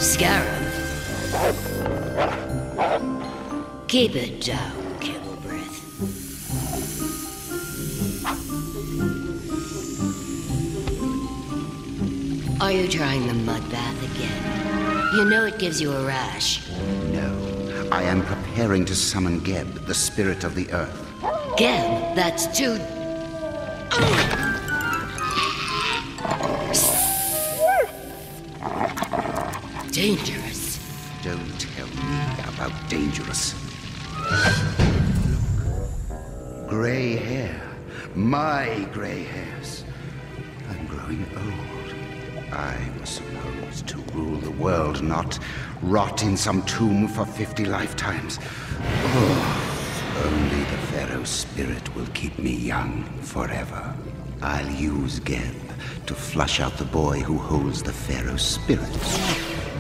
Scarab. Keep it down, Kettlebreath. Are you trying the mud bath again? You know it gives you a rash. No, I am preparing to summon Geb, the spirit of the earth. Geb? That's too... dangerous. Don't tell me about dangerous. Look. Gray hair. My gray hairs. I'm growing old. I was supposed to rule the world, not rot in some tomb for 50 lifetimes. Oh, only the Pharaoh's spirit will keep me young forever. I'll use Geb to flush out the boy who holds the Pharaoh's spirit.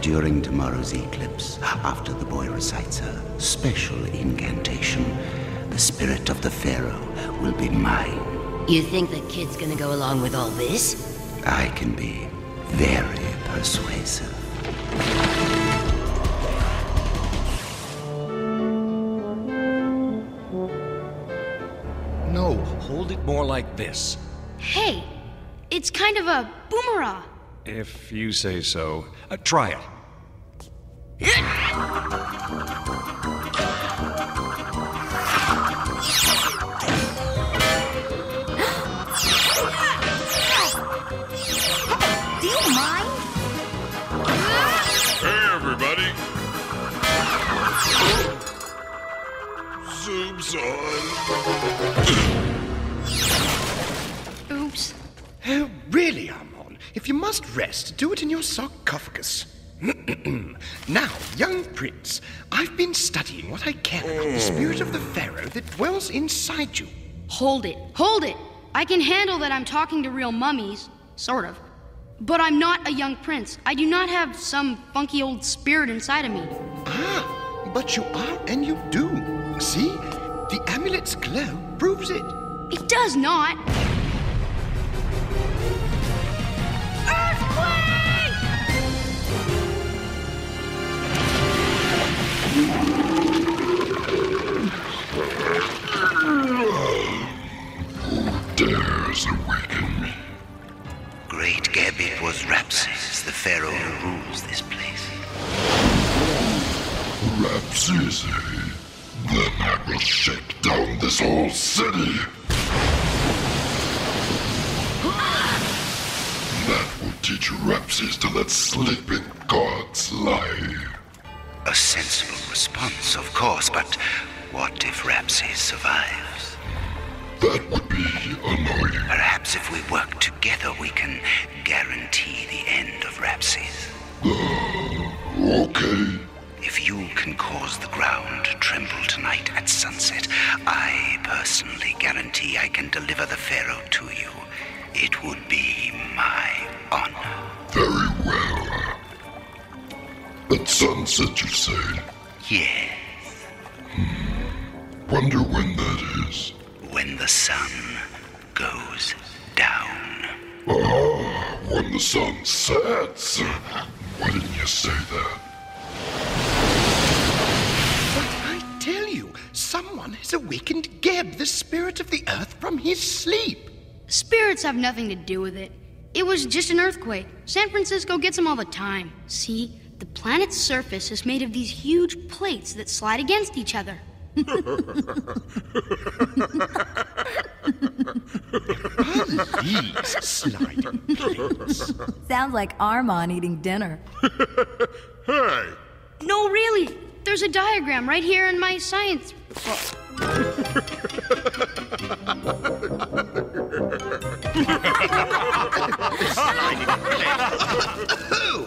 During tomorrow's eclipse, after the boy recites a special incantation, the spirit of the Pharaoh will be mine. You think the kid's gonna go along with all this? I can be very persuasive. No, hold it more like this. Hey, it's kind of a boomerang. If you say so. Try it. Do you mind? Hey, everybody! Zoom's on. Oops. Oh, really, Armon? If you must rest, do it in your sarcophagus. Now, young prince, I've been studying what I can on the spirit of the Pharaoh that dwells inside you. Hold it. Hold it. I can handle that I'm talking to real mummies. Sort of. But I'm not a young prince. I do not have some funky old spirit inside of me. Ah, but you are and you do. See? The amulet's glow proves it. It does not. Dares awaken me. Great Geb, it was Rapsis, the Pharaoh who rules this place. Rapsis, eh? Then I will shake down this whole city. That will teach Rapsis to let sleeping gods lie. A sensible response, of course, but what if Rapsis survives? That would be annoying. Perhaps if we work together, we can guarantee the end of Rapsis. Okay. If you can cause the ground to tremble tonight at sunset, I personally guarantee I can deliver the Pharaoh to you. It would be my honor. Very well. At sunset, you say? Yes. Wonder when that is. When the sun goes down. Ah, when the sun sets. Why didn't you say that? But I tell you, someone has awakened Geb, the spirit of the earth, from his sleep. Spirits have nothing to do with it. It was just an earthquake. San Francisco gets them all the time. See, the planet's surface is made of these huge plates that slide against each other. Please, sliding plates. Sounds like Armon eating dinner. Hey! No, really. There's a diagram right here in my science book.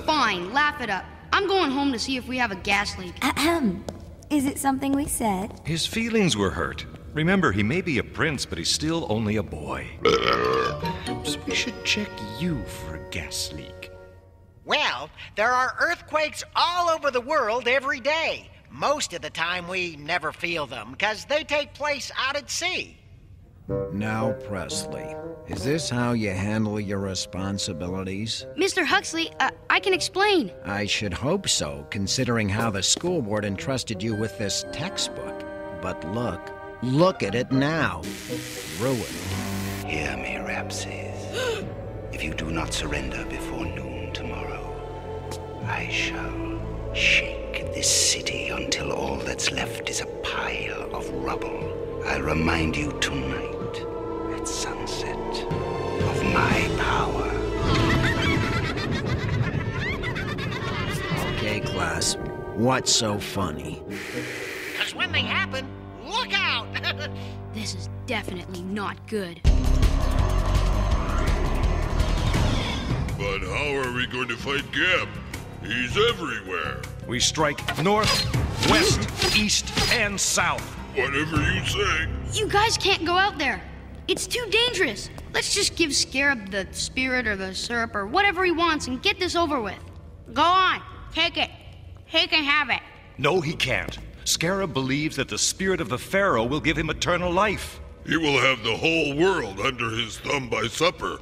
Fine, laugh it up. I'm going home to see if we have a gas leak. Ahem. Is it something we said? His feelings were hurt. Remember, he may be a prince, but he's still only a boy. Perhaps we should check you for a gas leak. Well, there are earthquakes all over the world every day. Most of the time we never feel them because they take place out at sea. Now, Presley, is this how you handle your responsibilities? Mr. Huxley, I can explain. I should hope so, considering how the school board entrusted you with this textbook. But look at it now. Ruined. Hear me, Rapses. If you do not surrender before noon tomorrow, I shall shake this city until all that's left is a pile of rubble. I'll remind you tonight, at sunset, of my power. Okay, class. What's so funny? Because when they happen, look out! This is definitely not good. But how are we going to fight Geb? He's everywhere. We strike north, west, east, and south. Whatever you say. You guys can't go out there. It's too dangerous. Let's just give Scarab the spirit or the syrup or whatever he wants and get this over with. Go on. Take it. He can have it. No, he can't. Scarab believes that the spirit of the Pharaoh will give him eternal life. He will have the whole world under his thumb by supper.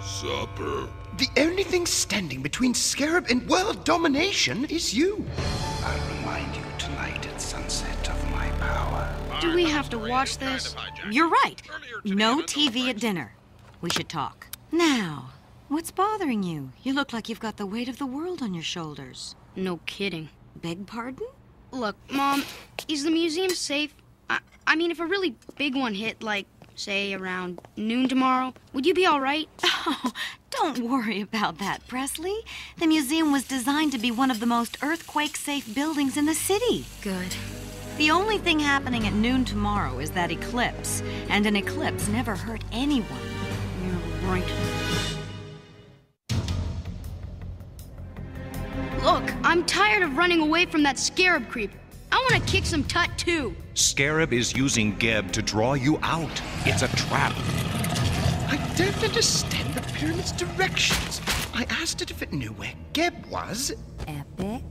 Supper. The only thing standing between Scarab and world domination is you. I'll remind you tonight at sunset of my power. Do we have to watch this? You're right. No TV at dinner. We should talk. Now, what's bothering you? You look like you've got the weight of the world on your shoulders. No kidding. Beg pardon? Look, Mom, is the museum safe? I mean, if a really big one hit, like, say, around noon tomorrow, would you be all right? Oh, don't worry about that, Presley. The museum was designed to be one of the most earthquake-safe buildings in the city. Good. The only thing happening at noon tomorrow is that eclipse, and an eclipse never hurt anyone. You're right. Look, I'm tired of running away from that Scarab creep. I want to kick some Tut, too. Scarab is using Geb to draw you out. It's a trap. I don't understand the pyramid's directions. I asked it if it knew where Geb was. Epic.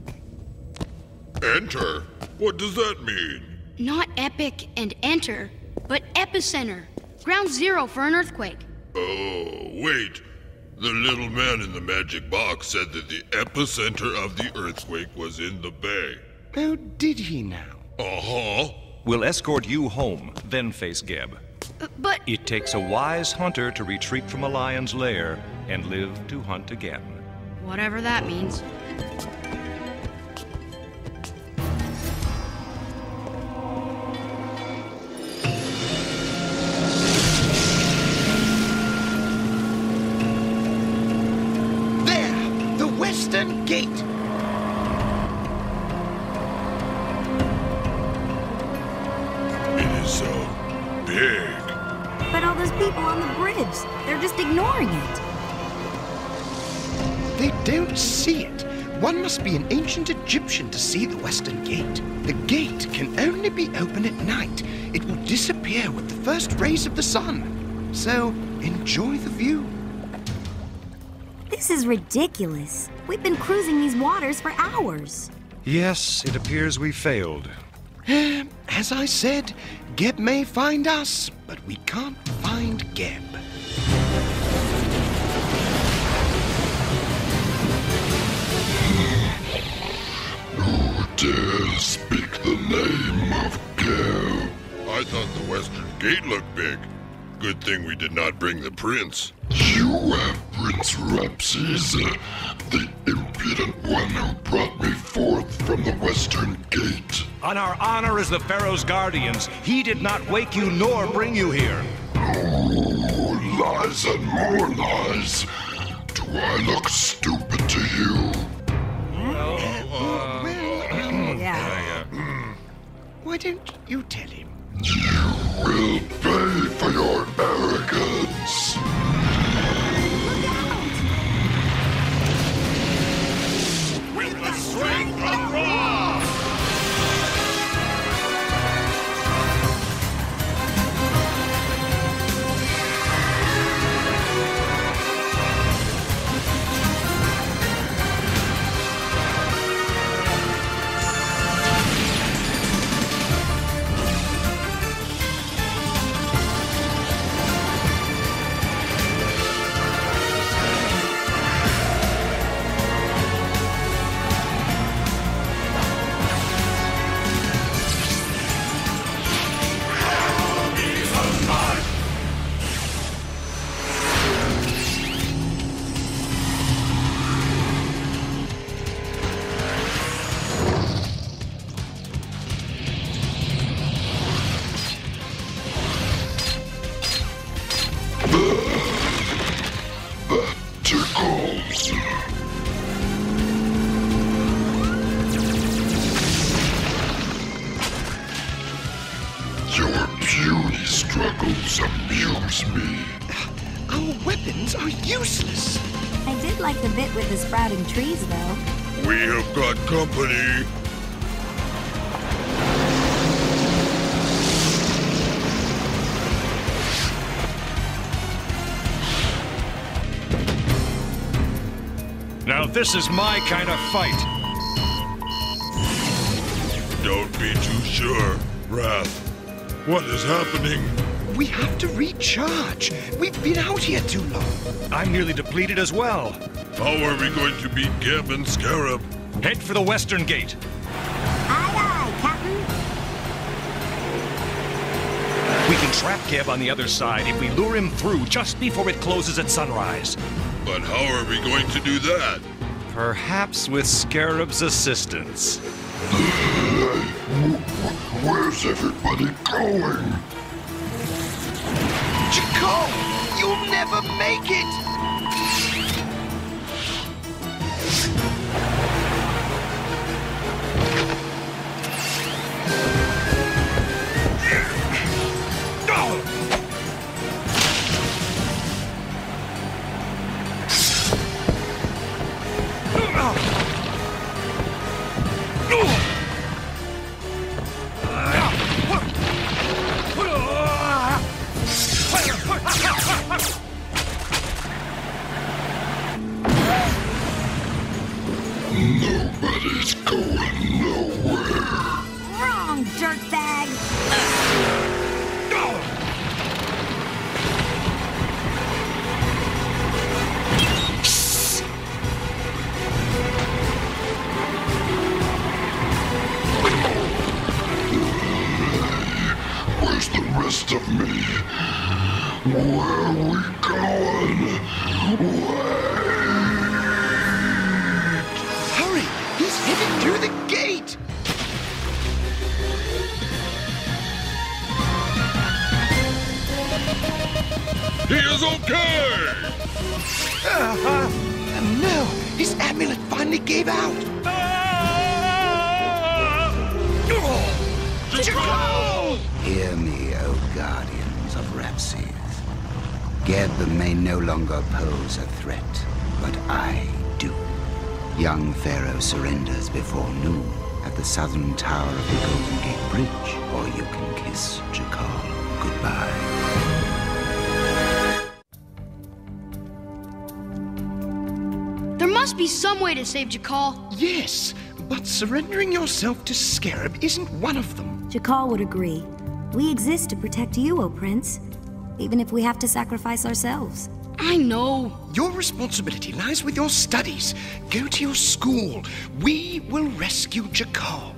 Enter? What does that mean? Not epic and enter, but epicenter. Ground zero for an earthquake. Oh, wait. The little man in the magic box said that the epicenter of the earthquake was in the bay. Oh, did he now? Uh-huh. We'll escort you home, then face Geb. But It takes a wise hunter to retreat from a lion's lair and live to hunt again. whatever that means. There! The Western Gate! It is so big. But all those people on the bridge, they're just ignoring it. They don't see it. One must be an ancient Egyptian to see the Western Gate. The gate can only be open at night. It will disappear with the first rays of the sun. So, enjoy the view. This is ridiculous. We've been cruising these waters for hours. Yes, it appears we failed. As I said, Geb may find us, but we can't find Geb. Who dare speak the name of Geb? I thought the Western Gate looked big. Good thing we did not bring the prince. You have Prince Rapses, the impudent one who brought me forth from the Western Gate. On our honor as the Pharaoh's guardians, he did not wake you nor bring you here. Oh, lies and more lies. Do I look stupid to you? Why don't you tell him? You will pay for your arrogance. With the strength of Ra! Our weapons are useless. I did like the bit with the sprouting trees, though. We have got company. Now this is my kind of fight. Don't be too sure, Wrath. What is happening? We have to recharge. We've been out here too long. I'm nearly depleted as well. How are we going to beat Geb and Scarab? Head for the western gate. Aye, aye, Captain. We can trap Geb on the other side if we lure him through just before it closes at sunrise. But how are we going to do that? Perhaps with Scarab's assistance. Where's everybody going? Jakal, you'll never make it! Nobody's going nowhere. Wrong, dirtbag. Where's the rest of me? Where are we going? Hurry! He's heading through the gate! He is okay! No! His amulet finally gave out! Jakal! Hear me, O guardians of Rapses. Geb may no longer pose a threat, but I do. Young Pharaoh surrenders before noon at the southern tower of the Golden Gate Bridge, or you can kiss Jakal goodbye. There must be some way to save Jakal. Yes, but surrendering yourself to Scarab isn't one of them. Jakal would agree. We exist to protect you, O Prince. Even if we have to sacrifice ourselves. I know. Your responsibility lies with your studies. Go to your school. We will rescue Jakal.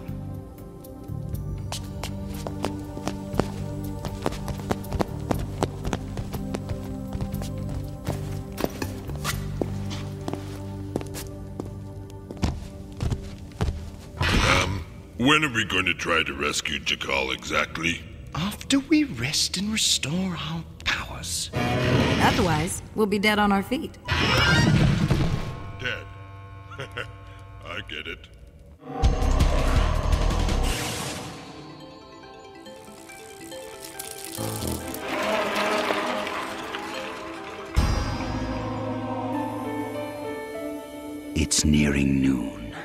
When are we going to try to rescue Jakal exactly? After we rest and restore our powers. Otherwise, we'll be dead on our feet. Dead. I get it. It's nearing noon.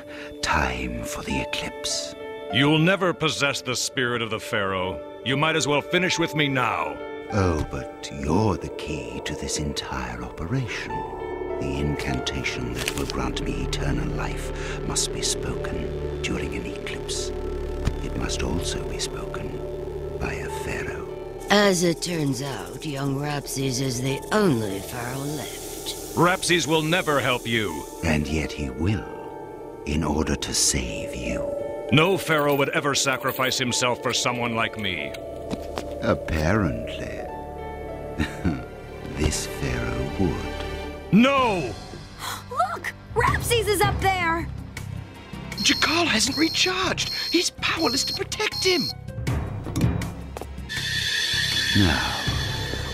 Time for the eclipse. You'll never possess the spirit of the Pharaoh. You might as well finish with me now. Oh, but you're the key to this entire operation. The incantation that will grant me eternal life must be spoken during an eclipse. It must also be spoken by a pharaoh. As it turns out, young Rapses is the only pharaoh left. Rapses will never help you. And yet he will, in order to save you. No pharaoh would ever sacrifice himself for someone like me. Apparently. This pharaoh would. No! Look! Rapses is up there! Jakal hasn't recharged. He's powerless to protect him. Now,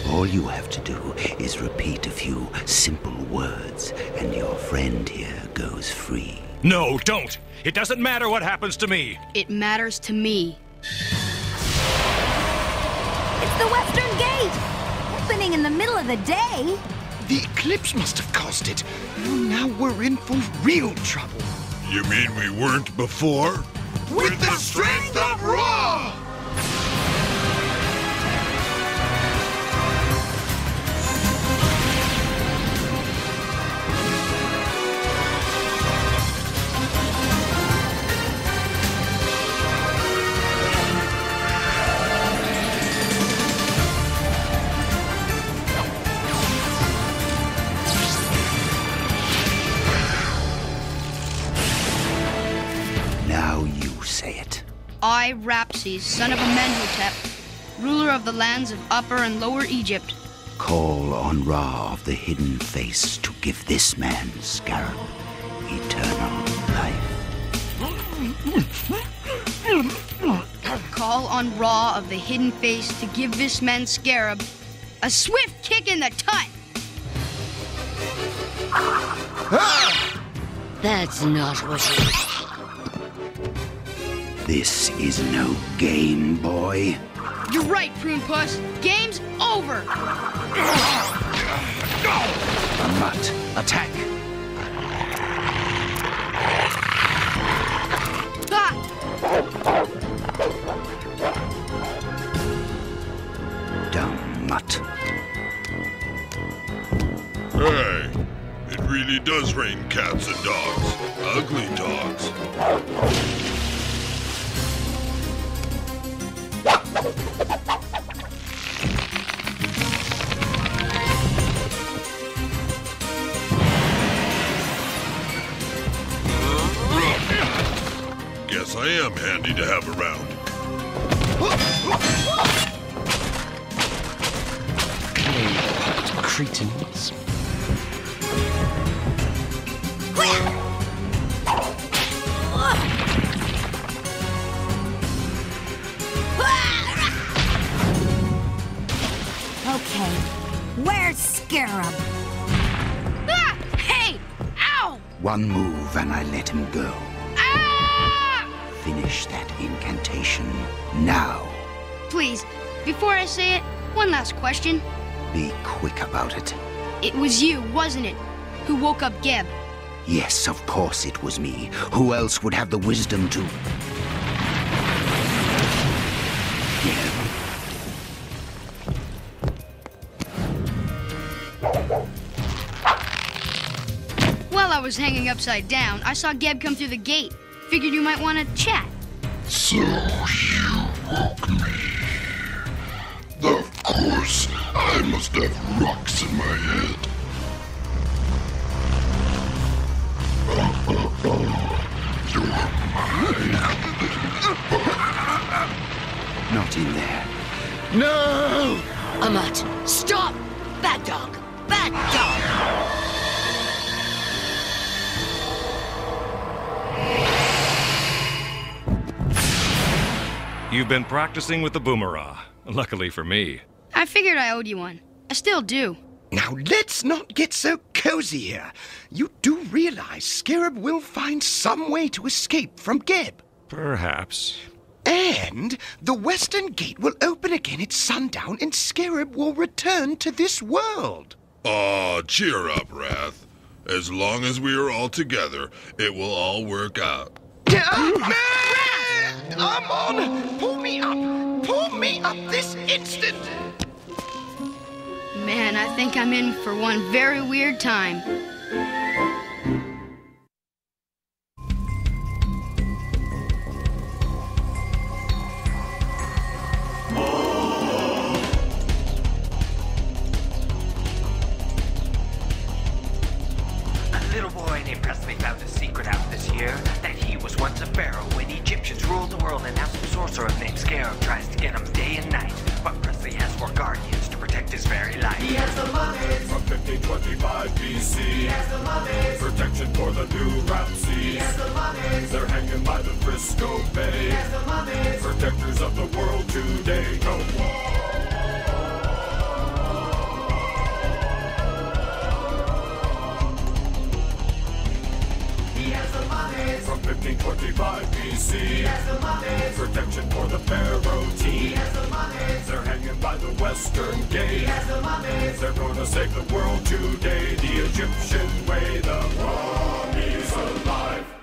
all you have to do is repeat a few simple words, and your friend here goes free. No, don't! It doesn't matter what happens to me! It matters to me. It's the Western Gate! Opening raining in the middle of the day. The eclipse must have caused it. Oh, now we're in for real trouble. You mean we weren't before? With the strength of Ra! I, Rapses, son of Amenhotep, ruler of the lands of Upper and Lower Egypt, call on Ra of the Hidden Face to give this man, Scarab, eternal life. Call on Ra of the Hidden Face to give this man, Scarab, a swift kick in the tut! That's not what he... This is no game, boy. You're right, Prune Puss. Game's over. Mutt, attack. Ah! Dumb mutt. Hey, it really does rain cats and dogs. Ugly dogs. Guess I am handy to have around. Clay-pot cretins. Okay, where's Scarab? Ah! Hey! Ow! One move and I let him go. Ah! Finish that incantation now. Please, before I say it, one last question. Be quick about it. It was you, wasn't it, who woke up Geb? Yes, of course it was me. Who else would have the wisdom to... Geb. While I was hanging upside down, I saw Geb come through the gate. Figured you might want to chat. So you woke me. Of course, I must have rocks in my head. You're mine. Not in there. No! Amat, stop! Bad dog! Bad dog! You've been practicing with the boomerang. Luckily for me. I figured I owed you one. I still do. Now, let's not get so cozy here. You do realize Scarab will find some way to escape from Geb. Perhaps. And the Western Gate will open again at sundown and Scarab will return to this world. Aw, cheer up, Wrath. As long as we are all together, it will all work out. I'm on! Pull me up! Pull me up this instant! Man, I think I'm in for one very weird time. A little boy named Presley found a secret out this year, that he was once a pharaoh when Egyptians ruled the world, and now some sorcerer named Scarab tries to get him day and night. But Presley has 4 guardians to protect his very life. He has the mummies from 1525 BC. He has the mummies. Protection for the new Rapses. He has the mummies. They're hanging by the Frisco Bay. He has the mummies. Protectors of the world today. Go. From 1525 BC, he has the mummies. Protection for the pharaoh team. He has the mummies. They're hanging by the Western Gate. He has the mummies. mummies, they're gonna save the world today. The Egyptian way, the mummies alive.